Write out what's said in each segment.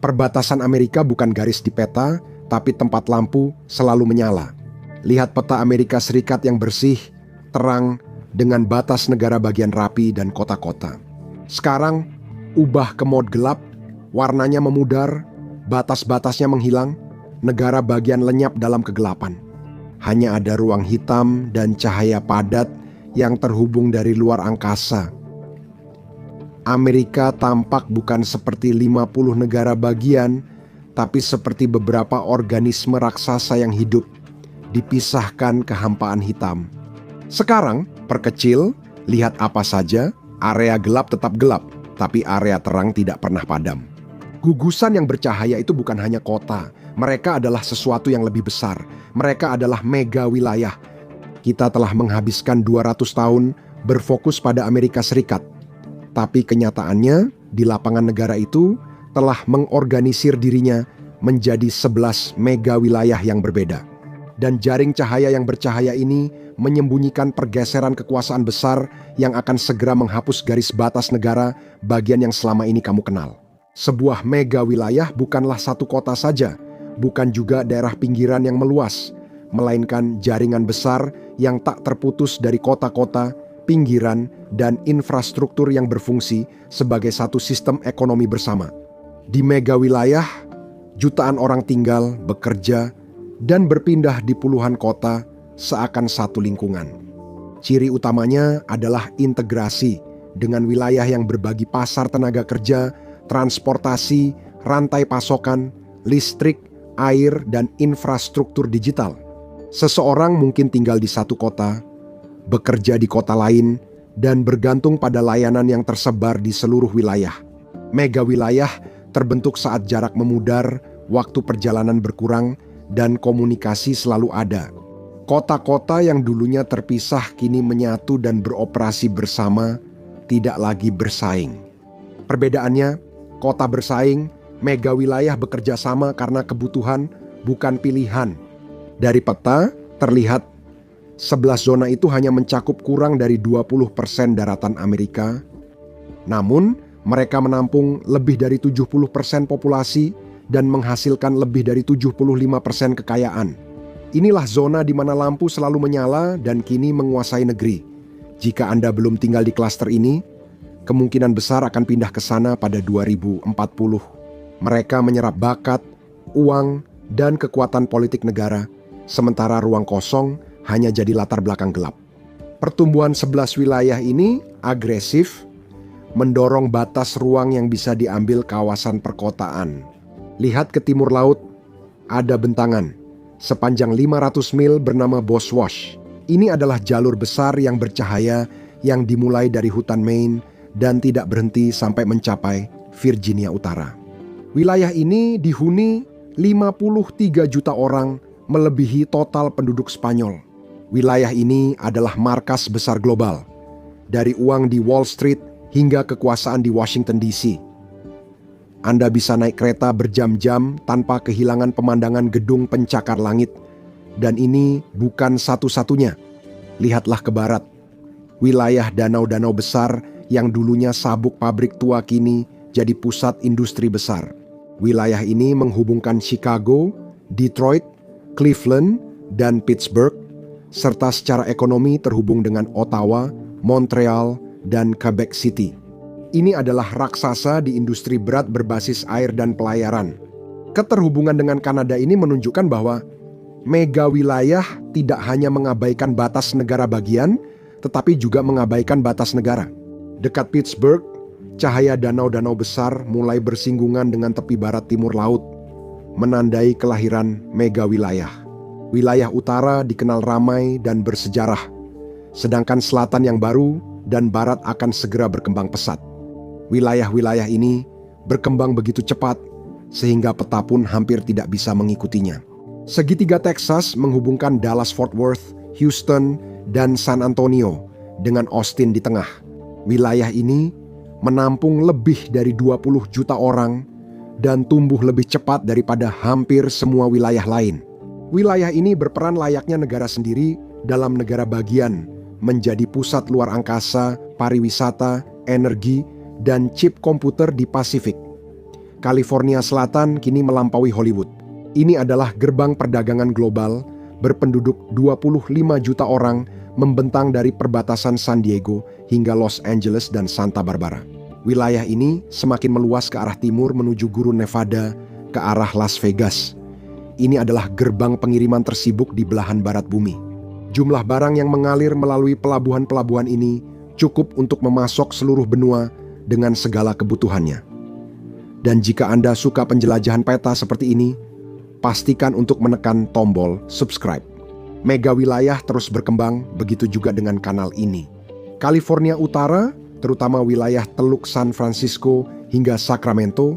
Perbatasan Amerika bukan garis di peta, tapi tempat lampu selalu menyala. Lihat peta Amerika Serikat yang bersih, terang, dengan batas negara bagian rapi dan kota-kota. Sekarang, ubah ke mode gelap, warnanya memudar, batas-batasnya menghilang, negara bagian lenyap dalam kegelapan. Hanya ada ruang hitam dan cahaya padat yang terhubung dari luar angkasa. Amerika tampak bukan seperti 50 negara bagian, tapi seperti beberapa organisme raksasa yang hidup, dipisahkan kehampaan hitam. Sekarang, perkecil, lihat apa saja, area gelap tetap gelap, tapi area terang tidak pernah padam. Gugusan yang bercahaya itu bukan hanya kota, mereka adalah sesuatu yang lebih besar. Mereka adalah mega wilayah. Kita telah menghabiskan 200 tahun berfokus pada Amerika Serikat. Tapi kenyataannya, di lapangan negara itu telah mengorganisir dirinya menjadi 11 mega wilayah yang berbeda. Dan jaring cahaya yang bercahaya ini menyembunyikan pergeseran kekuasaan besar yang akan segera menghapus garis batas negara bagian yang selama ini kamu kenal. Sebuah mega wilayah bukanlah satu kota saja, bukan juga daerah pinggiran yang meluas, melainkan jaringan besar yang tak terputus dari kota-kota, pinggiran, dan infrastruktur yang berfungsi sebagai satu sistem ekonomi bersama. Di mega wilayah, jutaan orang tinggal, bekerja, dan berpindah di puluhan kota seakan satu lingkungan. Ciri utamanya adalah integrasi dengan wilayah yang berbagi pasar tenaga kerja, transportasi, rantai pasokan, listrik, air, dan infrastruktur digital. Seseorang mungkin tinggal di satu kota, bekerja di kota lain, dan bergantung pada layanan yang tersebar di seluruh wilayah. Mega wilayah terbentuk saat jarak memudar, waktu perjalanan berkurang, dan komunikasi selalu ada. Kota-kota yang dulunya terpisah kini menyatu dan beroperasi bersama, tidak lagi bersaing. Perbedaannya, kota bersaing, mega wilayah bekerja sama karena kebutuhan, bukan pilihan. Dari peta, terlihat 11 zona itu hanya mencakup kurang dari 20% daratan Amerika. Namun, mereka menampung lebih dari 70% populasi dan menghasilkan lebih dari 75% kekayaan. Inilah zona di mana lampu selalu menyala dan kini menguasai negeri. Jika Anda belum tinggal di klaster ini, kemungkinan besar akan pindah ke sana pada 2040. Mereka menyerap bakat, uang, dan kekuatan politik negara, sementara ruang kosong hanya jadi latar belakang gelap. Pertumbuhan 11 wilayah ini agresif, mendorong batas ruang yang bisa diambil kawasan perkotaan. Lihat ke timur laut, ada bentangan sepanjang 500 mil bernama Boswash. Ini adalah jalur besar yang bercahaya yang dimulai dari hutan Maine dan tidak berhenti sampai mencapai Virginia Utara. Wilayah ini dihuni 53 juta orang, melebihi total penduduk Spanyol. Wilayah ini adalah markas besar global, dari uang di Wall Street hingga kekuasaan di Washington DC. Anda bisa naik kereta berjam-jam tanpa kehilangan pemandangan gedung pencakar langit. Dan ini bukan satu-satunya. Lihatlah ke barat. Wilayah danau-danau besar yang dulunya sabuk pabrik tua kini jadi pusat industri besar. Wilayah ini menghubungkan Chicago, Detroit, Cleveland, dan Pittsburgh, serta secara ekonomi terhubung dengan Ottawa, Montreal, dan Quebec City. Ini adalah raksasa di industri berat berbasis air dan pelayaran. Keterhubungan dengan Kanada ini menunjukkan bahwa mega wilayah tidak hanya mengabaikan batas negara bagian, tetapi juga mengabaikan batas negara. Dekat Pittsburgh, cahaya danau-danau besar mulai bersinggungan dengan tepi barat timur laut, menandai kelahiran mega wilayah. Wilayah utara dikenal ramai dan bersejarah, sedangkan selatan yang baru dan barat akan segera berkembang pesat. Wilayah-wilayah ini berkembang begitu cepat sehingga peta pun hampir tidak bisa mengikutinya. Segitiga Texas menghubungkan Dallas-Fort Worth, Houston, dan San Antonio dengan Austin di tengah. Wilayah ini menampung lebih dari 20 juta orang dan tumbuh lebih cepat daripada hampir semua wilayah lain. Wilayah ini berperan layaknya negara sendiri dalam negara bagian, menjadi pusat luar angkasa, pariwisata, energi, dan chip komputer di Pasifik. California Selatan kini melampaui Hollywood. Ini adalah gerbang perdagangan global berpenduduk 25 juta orang membentang dari perbatasan San Diego hingga Los Angeles dan Santa Barbara. Wilayah ini semakin meluas ke arah timur menuju gurun Nevada ke arah Las Vegas. Ini adalah gerbang pengiriman tersibuk di belahan barat bumi. Jumlah barang yang mengalir melalui pelabuhan-pelabuhan ini cukup untuk memasok seluruh benua dengan segala kebutuhannya. Dan jika Anda suka penjelajahan peta seperti ini, pastikan untuk menekan tombol subscribe. Mega wilayah terus berkembang, begitu juga dengan kanal ini. California Utara, terutama wilayah Teluk San Francisco hingga Sacramento,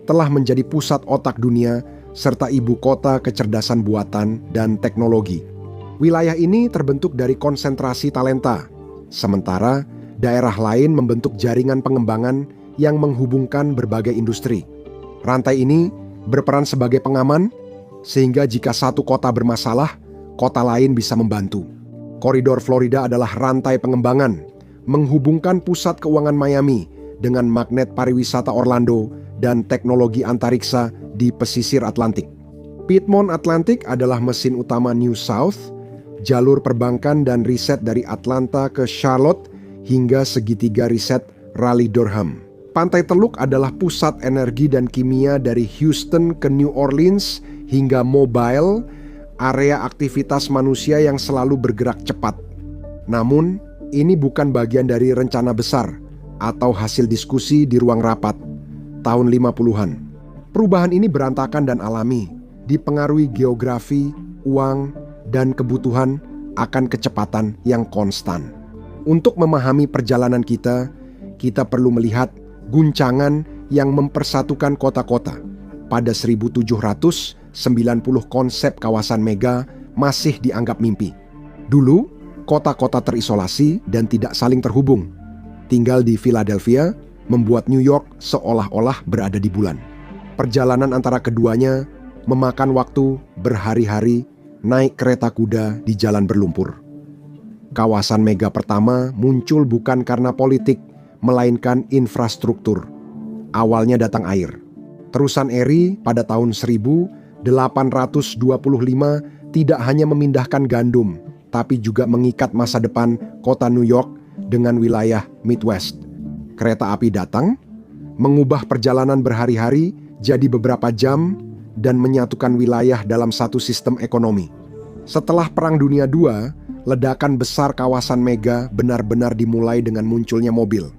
telah menjadi pusat otak dunia serta ibu kota kecerdasan buatan dan teknologi. Wilayah ini terbentuk dari konsentrasi talenta, sementara daerah lain membentuk jaringan pengembangan yang menghubungkan berbagai industri. Rantai ini berperan sebagai pengaman, sehingga jika satu kota bermasalah, kota lain bisa membantu. Koridor Florida adalah rantai pengembangan, menghubungkan pusat keuangan Miami dengan magnet pariwisata Orlando dan teknologi antariksa di pesisir Atlantik. Piedmont Atlantic adalah mesin utama New South, jalur perbankan dan riset dari Atlanta ke Charlotte hingga segitiga riset Raleigh-Durham. Pantai Teluk adalah pusat energi dan kimia dari Houston ke New Orleans hingga Mobile, area aktivitas manusia yang selalu bergerak cepat. Namun, ini bukan bagian dari rencana besar atau hasil diskusi di ruang rapat tahun 50-an. Perubahan ini berantakan dan alami, dipengaruhi geografi, uang, dan kebutuhan akan kecepatan yang konstan. Untuk memahami perjalanan kita perlu melihat guncangan yang mempersatukan kota-kota. Pada 1790 konsep kawasan mega masih dianggap mimpi. Dulu, kota-kota terisolasi dan tidak saling terhubung. Tinggal di Philadelphia membuat New York seolah-olah berada di bulan. Perjalanan antara keduanya memakan waktu berhari-hari naik kereta kuda di jalan berlumpur. Kawasan mega pertama muncul bukan karena politik, melainkan infrastruktur. Awalnya datang air. Terusan Erie pada tahun 1825 tidak hanya memindahkan gandum, tapi juga mengikat masa depan kota New York dengan wilayah Midwest. Kereta api datang, mengubah perjalanan berhari-hari jadi beberapa jam dan menyatukan wilayah dalam satu sistem ekonomi. Setelah Perang Dunia II, ledakan besar kawasan mega benar-benar dimulai dengan munculnya mobil.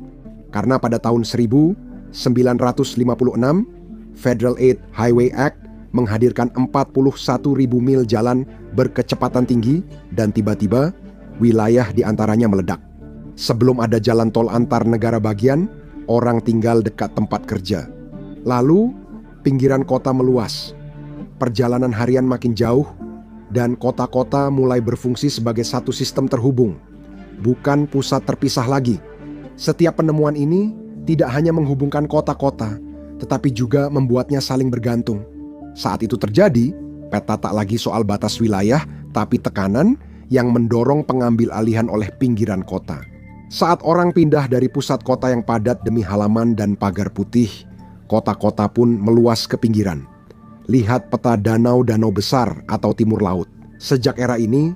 Karena pada tahun 1956, Federal Aid Highway Act menghadirkan 41.000 mil jalan berkecepatan tinggi dan tiba-tiba wilayah di antaranya meledak. Sebelum ada jalan tol antar negara bagian, orang tinggal dekat tempat kerja. Lalu, pinggiran kota meluas. Perjalanan harian makin jauh dan kota-kota mulai berfungsi sebagai satu sistem terhubung, bukan pusat terpisah lagi. Setiap penemuan ini tidak hanya menghubungkan kota-kota, tetapi juga membuatnya saling bergantung. Saat itu terjadi, peta tak lagi soal batas wilayah, tapi tekanan yang mendorong pengambil alihan oleh pinggiran kota. Saat orang pindah dari pusat kota yang padat demi halaman dan pagar putih, kota-kota pun meluas ke pinggiran. Lihat peta danau-danau besar atau timur laut. Sejak era ini,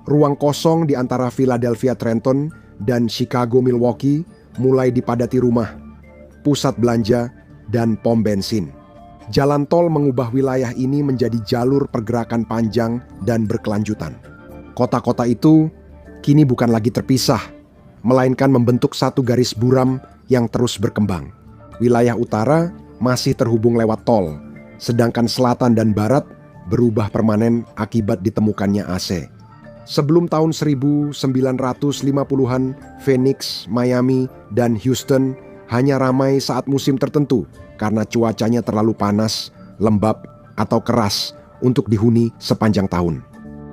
ruang kosong di antara Philadelphia Trenton dan Chicago Milwaukee mulai dipadati rumah, pusat belanja, dan pom bensin. Jalan tol mengubah wilayah ini menjadi jalur pergerakan panjang dan berkelanjutan. Kota-kota itu kini bukan lagi terpisah, melainkan membentuk satu garis buram yang terus berkembang. Wilayah utara masih terhubung lewat tol, sedangkan selatan dan barat berubah permanen akibat ditemukannya AC. Sebelum tahun 1950-an, Phoenix, Miami, dan Houston hanya ramai saat musim tertentu karena cuacanya terlalu panas, lembab, atau keras untuk dihuni sepanjang tahun.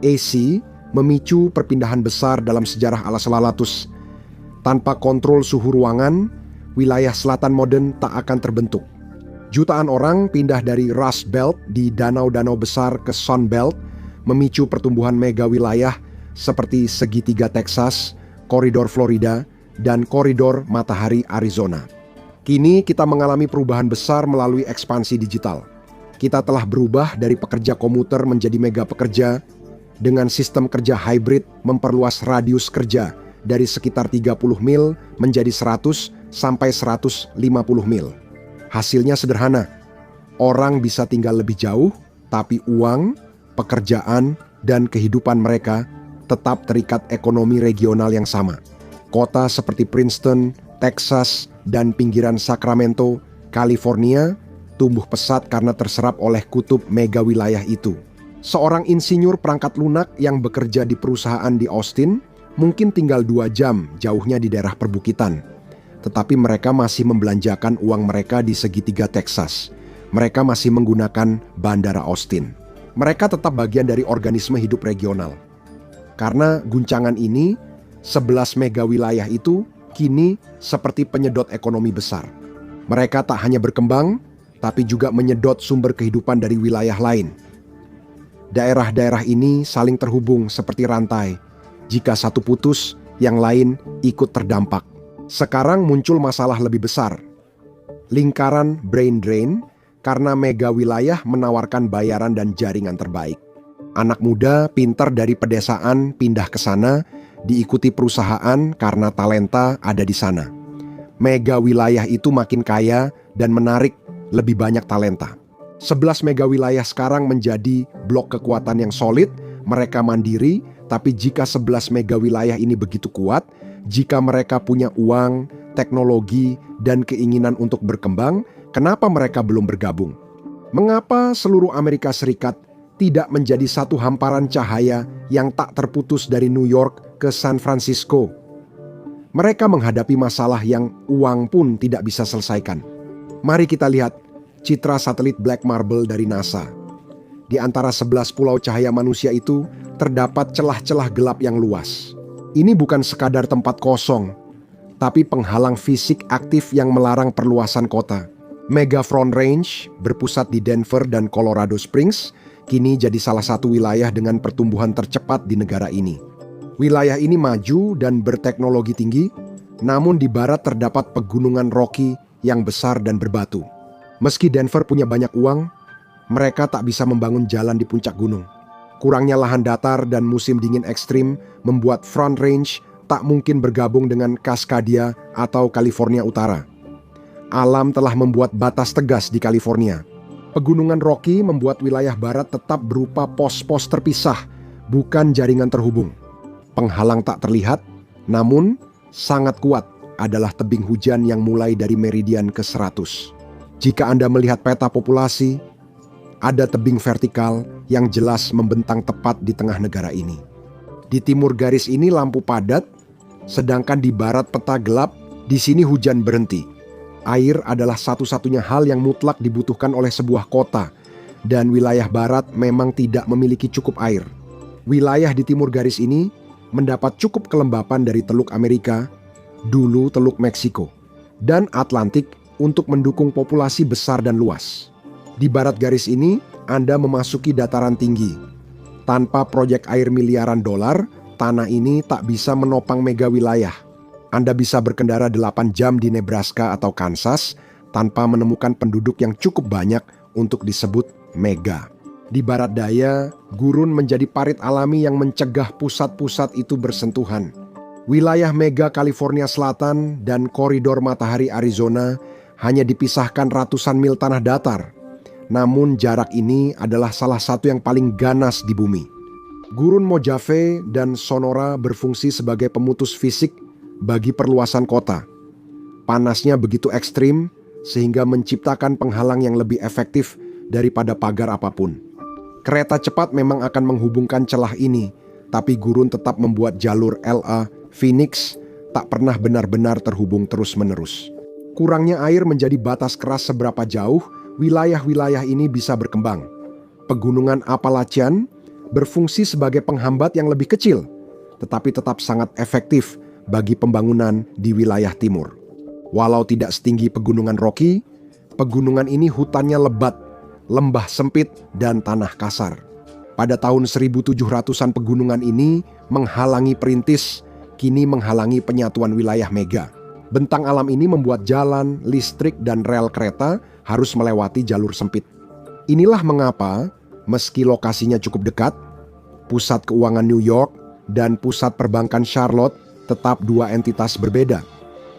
AC memicu perpindahan besar dalam sejarah Alas Lalatus. Tanpa kontrol suhu ruangan, wilayah selatan modern tak akan terbentuk. Jutaan orang pindah dari Rust Belt di danau-danau besar ke Sun Belt, memicu pertumbuhan mega wilayah seperti segitiga Texas, koridor Florida, dan koridor matahari Arizona. Kini kita mengalami perubahan besar melalui ekspansi digital. Kita telah berubah dari pekerja komuter menjadi mega pekerja dengan sistem kerja hybrid memperluas radius kerja dari sekitar 30 mil menjadi 100 sampai 150 mil. Hasilnya sederhana. Orang bisa tinggal lebih jauh, tapi uang, pekerjaan, dan kehidupan mereka tetap terikat ekonomi regional yang sama. Kota seperti Princeton, Texas, dan pinggiran Sacramento, California, tumbuh pesat karena terserap oleh kutub mega wilayah itu. Seorang insinyur perangkat lunak yang bekerja di perusahaan di Austin mungkin tinggal 2 jam jauhnya di daerah perbukitan. Tetapi mereka masih membelanjakan uang mereka di segitiga Texas. Mereka masih menggunakan bandara Austin. Mereka tetap bagian dari organisme hidup regional. Karena guncangan ini, 11 mega wilayah itu kini seperti penyedot ekonomi besar. Mereka tak hanya berkembang, tapi juga menyedot sumber kehidupan dari wilayah lain. Daerah-daerah ini saling terhubung seperti rantai. Jika satu putus, yang lain ikut terdampak. Sekarang muncul masalah lebih besar. Lingkaran brain drain karena mega wilayah menawarkan bayaran dan jaringan terbaik. Anak muda pintar dari pedesaan pindah ke sana, diikuti perusahaan karena talenta ada di sana. Mega wilayah itu makin kaya dan menarik lebih banyak talenta. 11 mega wilayah sekarang menjadi blok kekuatan yang solid, mereka mandiri, tapi jika 11 mega wilayah ini begitu kuat, jika mereka punya uang, teknologi, dan keinginan untuk berkembang, kenapa mereka belum bergabung? Mengapa seluruh Amerika Serikat tidak menjadi satu hamparan cahaya yang tak terputus dari New York ke San Francisco? Mereka menghadapi masalah yang uang pun tidak bisa selesaikan. Mari kita lihat citra satelit Black Marble dari NASA. Di antara 11 pulau cahaya manusia itu, terdapat celah-celah gelap yang luas. Ini bukan sekadar tempat kosong, tapi penghalang fisik aktif yang melarang perluasan kota. Mega Front Range, berpusat di Denver dan Colorado Springs, kini jadi salah satu wilayah dengan pertumbuhan tercepat di negara ini. Wilayah ini maju dan berteknologi tinggi, namun di barat terdapat pegunungan Rocky yang besar dan berbatu. Meski Denver punya banyak uang, mereka tak bisa membangun jalan di puncak gunung. Kurangnya lahan datar dan musim dingin ekstrim membuat Front Range tak mungkin bergabung dengan Cascadia atau California Utara. Alam telah membuat batas tegas di California. Pegunungan Rocky membuat wilayah barat tetap berupa pos-pos terpisah, bukan jaringan terhubung. Penghalang tak terlihat, namun sangat kuat adalah tebing hujan yang mulai dari meridian ke-100. Jika Anda melihat peta populasi, ada tebing vertikal yang jelas membentang tepat di tengah negara ini. Di timur garis ini lampu padat, sedangkan di barat peta gelap, di sini hujan berhenti. Air adalah satu-satunya hal yang mutlak dibutuhkan oleh sebuah kota, dan wilayah barat memang tidak memiliki cukup air. Wilayah di timur garis ini mendapat cukup kelembapan dari Teluk Amerika, dulu Teluk Meksiko, dan Atlantik untuk mendukung populasi besar dan luas. Di barat garis ini, Anda memasuki dataran tinggi. Tanpa proyek air miliaran dolar, tanah ini tak bisa menopang mega wilayah. Anda bisa berkendara 8 jam di Nebraska atau Kansas tanpa menemukan penduduk yang cukup banyak untuk disebut mega. Di barat daya, gurun menjadi parit alami yang mencegah pusat-pusat itu bersentuhan. Wilayah mega California Selatan dan koridor matahari Arizona hanya dipisahkan ratusan mil tanah datar. Namun jarak ini adalah salah satu yang paling ganas di bumi. Gurun Mojave dan Sonora berfungsi sebagai pemutus fisik bagi perluasan kota. Panasnya begitu ekstrim sehingga menciptakan penghalang yang lebih efektif daripada pagar apapun. Kereta cepat memang akan menghubungkan celah ini, tapi gurun tetap membuat jalur LA Phoenix tak pernah benar-benar terhubung terus-menerus. Kurangnya air menjadi batas keras seberapa jauh wilayah-wilayah ini bisa berkembang. Pegunungan Appalachian berfungsi sebagai penghambat yang lebih kecil, tetapi tetap sangat efektif bagi pembangunan di wilayah timur. Walau tidak setinggi pegunungan Rocky, pegunungan ini hutannya lebat, lembah sempit, dan tanah kasar. Pada tahun 1700-an pegunungan ini menghalangi perintis, kini menghalangi penyatuan wilayah mega. Bentang alam ini membuat jalan, listrik, dan rel kereta harus melewati jalur sempit. Inilah mengapa, meski lokasinya cukup dekat, pusat keuangan New York dan pusat perbankan Charlotte tetap dua entitas berbeda.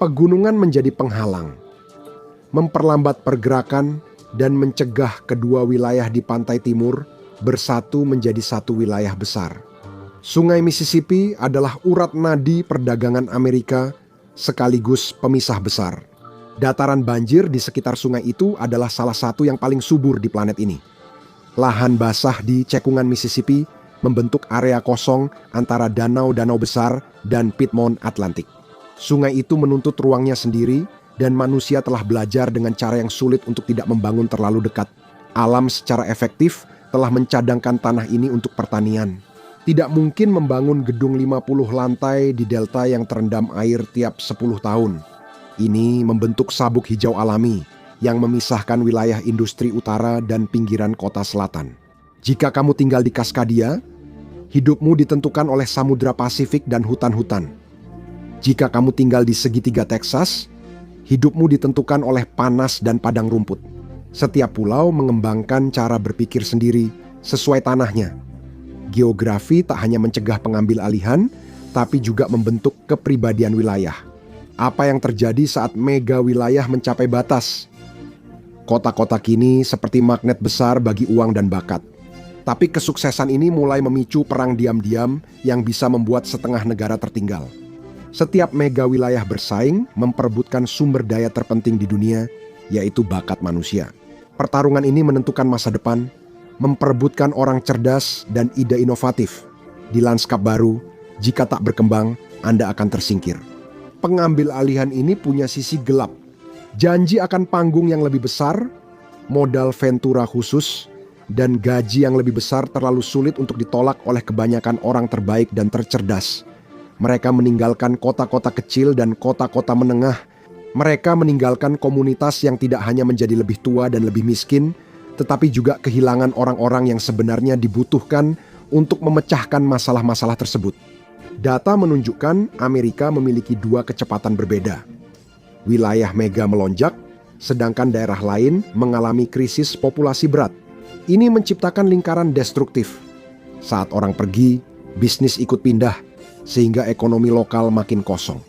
Pegunungan menjadi penghalang, memperlambat pergerakan dan mencegah kedua wilayah di pantai timur bersatu menjadi satu wilayah besar. Sungai Mississippi adalah urat nadi perdagangan Amerika sekaligus pemisah besar. Dataran banjir di sekitar sungai itu adalah salah satu yang paling subur di planet ini. Lahan basah di cekungan Mississippi membentuk area kosong antara danau-danau besar dan Piedmont Atlantik. Sungai itu menuntut ruangnya sendiri dan manusia telah belajar dengan cara yang sulit untuk tidak membangun terlalu dekat. Alam secara efektif telah mencadangkan tanah ini untuk pertanian. Tidak mungkin membangun gedung 50 lantai di delta yang terendam air tiap 10 tahun. Ini membentuk sabuk hijau alami yang memisahkan wilayah industri utara dan pinggiran kota selatan. Jika kamu tinggal di Cascadia, hidupmu ditentukan oleh Samudra Pasifik dan hutan-hutan. Jika kamu tinggal di segitiga Texas, hidupmu ditentukan oleh panas dan padang rumput. Setiap pulau mengembangkan cara berpikir sendiri sesuai tanahnya. Geografi tak hanya mencegah pengambil alihan, tapi juga membentuk kepribadian wilayah. Apa yang terjadi saat mega wilayah mencapai batas? Kota-kota kini seperti magnet besar bagi uang dan bakat. Tapi kesuksesan ini mulai memicu perang diam-diam yang bisa membuat setengah negara tertinggal. Setiap mega wilayah bersaing memperebutkan sumber daya terpenting di dunia, yaitu bakat manusia. Pertarungan ini menentukan masa depan, memperebutkan orang cerdas dan ide inovatif. Di lanskap baru, jika tak berkembang, Anda akan tersingkir. Pengambil alihan ini punya sisi gelap. Janji akan panggung yang lebih besar, modal ventura khusus, dan gaji yang lebih besar terlalu sulit untuk ditolak oleh kebanyakan orang terbaik dan tercerdas. Mereka meninggalkan kota-kota kecil dan kota-kota menengah. Mereka meninggalkan komunitas yang tidak hanya menjadi lebih tua dan lebih miskin, tetapi juga kehilangan orang-orang yang sebenarnya dibutuhkan untuk memecahkan masalah-masalah tersebut. Data menunjukkan Amerika memiliki dua kecepatan berbeda. Wilayah mega melonjak, sedangkan daerah lain mengalami krisis populasi berat. Ini menciptakan lingkaran destruktif. Saat orang pergi, bisnis ikut pindah, sehingga ekonomi lokal makin kosong.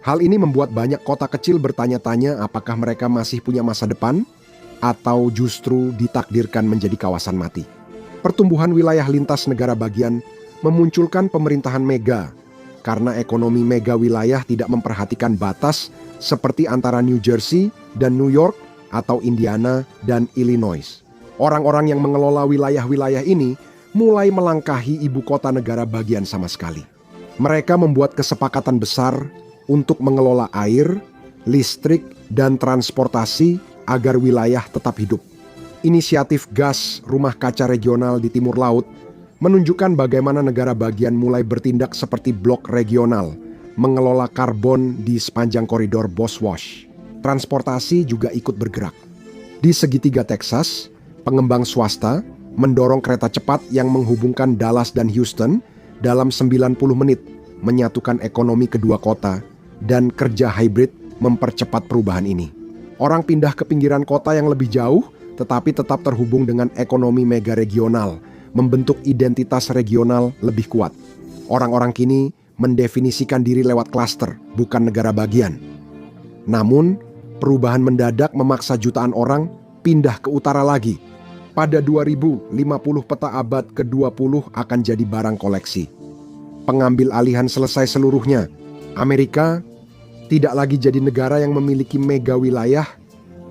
Hal ini membuat banyak kota kecil bertanya-tanya apakah mereka masih punya masa depan, atau justru ditakdirkan menjadi kawasan mati. Pertumbuhan wilayah lintas negara bagian memunculkan pemerintahan mega, karena ekonomi mega wilayah tidak memperhatikan batas seperti antara New Jersey dan New York atau Indiana dan Illinois. Orang-orang yang mengelola wilayah-wilayah ini mulai melangkahi ibu kota negara bagian sama sekali. Mereka membuat kesepakatan besar untuk mengelola air, listrik, dan transportasi agar wilayah tetap hidup. Inisiatif gas rumah kaca regional di timur laut menunjukkan bagaimana negara bagian mulai bertindak seperti blok regional, mengelola karbon di sepanjang koridor Boswash. Transportasi juga ikut bergerak. Di segitiga Texas, pengembang swasta mendorong kereta cepat yang menghubungkan Dallas dan Houston dalam 90 menit, menyatukan ekonomi kedua kota, dan kerja hybrid mempercepat perubahan ini. Orang pindah ke pinggiran kota yang lebih jauh, tetapi tetap terhubung dengan ekonomi mega regional, membentuk identitas regional lebih kuat. Orang-orang kini mendefinisikan diri lewat klaster, bukan negara bagian. Namun, perubahan mendadak memaksa jutaan orang pindah ke utara lagi. Pada 2050 peta abad ke-20 akan jadi barang koleksi. Pengambil alihan selesai seluruhnya. Amerika tidak lagi jadi negara yang memiliki mega wilayah,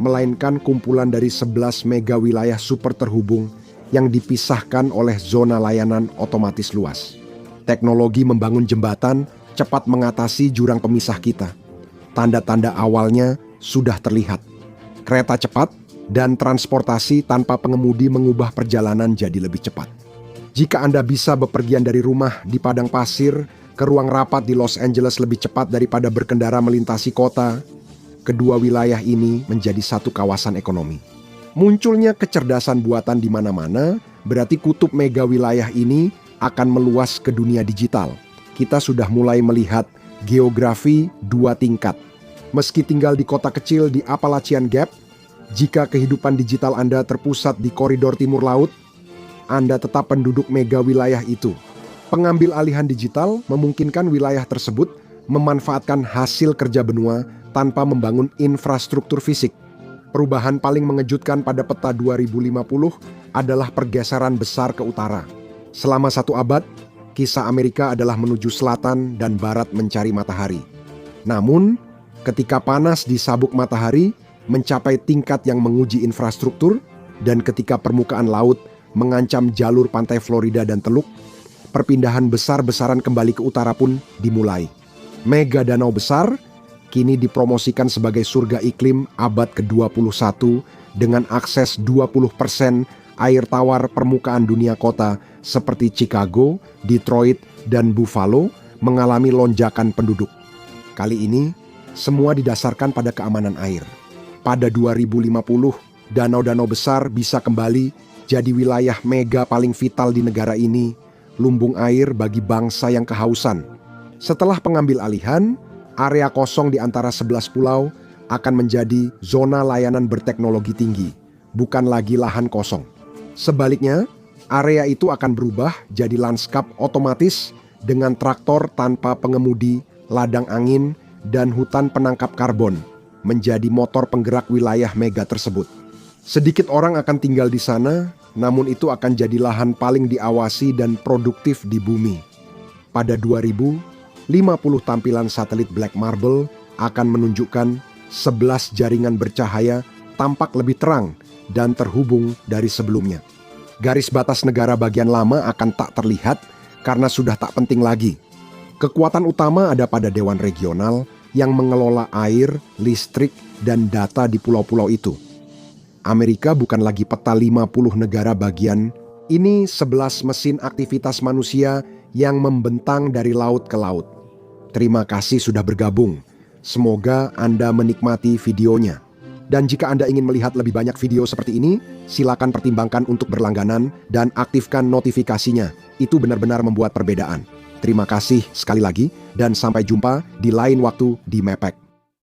melainkan kumpulan dari 11 mega wilayah super terhubung yang dipisahkan oleh zona layanan otomatis luas. Teknologi membangun jembatan cepat mengatasi jurang pemisah kita. Tanda-tanda awalnya sudah terlihat. Kereta cepat dan transportasi tanpa pengemudi mengubah perjalanan jadi lebih cepat. Jika Anda bisa bepergian dari rumah di padang pasir ke ruang rapat di Los Angeles lebih cepat daripada berkendara melintasi kota, kedua wilayah ini menjadi satu kawasan ekonomi. Munculnya kecerdasan buatan di mana-mana, berarti kutub mega wilayah ini akan meluas ke dunia digital. Kita sudah mulai melihat geografi dua tingkat. Meski tinggal di kota kecil di Appalachian Gap, jika kehidupan digital Anda terpusat di koridor timur laut, Anda tetap penduduk mega wilayah itu. Pengambil alihan digital memungkinkan wilayah tersebut memanfaatkan hasil kerja benua tanpa membangun infrastruktur fisik. Perubahan paling mengejutkan pada peta 2050 adalah pergeseran besar ke utara. Selama 1 abad, kisah Amerika adalah menuju selatan dan barat mencari matahari. Namun, ketika panas di sabuk matahari mencapai tingkat yang menguji infrastruktur, dan ketika permukaan laut mengancam jalur pantai Florida dan Teluk, perpindahan besar-besaran kembali ke utara pun dimulai. Mega danau besar kini dipromosikan sebagai surga iklim abad ke-21 dengan akses 20% air tawar permukaan dunia kota seperti Chicago, Detroit, dan Buffalo mengalami lonjakan penduduk. Kali ini, semua didasarkan pada keamanan air. Pada 2050, danau-danau besar bisa kembali jadi wilayah mega paling vital di negara ini, lumbung air bagi bangsa yang kehausan. Setelah pengambil alihan, area kosong di antara 11 pulau akan menjadi zona layanan berteknologi tinggi, bukan lagi lahan kosong. Sebaliknya, area itu akan berubah jadi lanskap otomatis dengan traktor tanpa pengemudi, ladang angin, dan hutan penangkap karbon menjadi motor penggerak wilayah mega tersebut. Sedikit orang akan tinggal di sana, namun itu akan jadi lahan paling diawasi dan produktif di bumi. Pada 2050 tampilan satelit Black Marble akan menunjukkan 11 jaringan bercahaya tampak lebih terang dan terhubung dari sebelumnya. Garis batas negara bagian lama akan tak terlihat karena sudah tak penting lagi. Kekuatan utama ada pada dewan regional yang mengelola air, listrik, dan data di pulau-pulau itu. Amerika bukan lagi peta 50 negara bagian, ini 11 mesin aktivitas manusia yang membentang dari laut ke laut. Terima kasih sudah bergabung. Semoga Anda menikmati videonya. Dan jika Anda ingin melihat lebih banyak video seperti ini, silakan pertimbangkan untuk berlangganan dan aktifkan notifikasinya. Itu benar-benar membuat perbedaan. Terima kasih sekali lagi dan sampai jumpa di lain waktu di Mepek.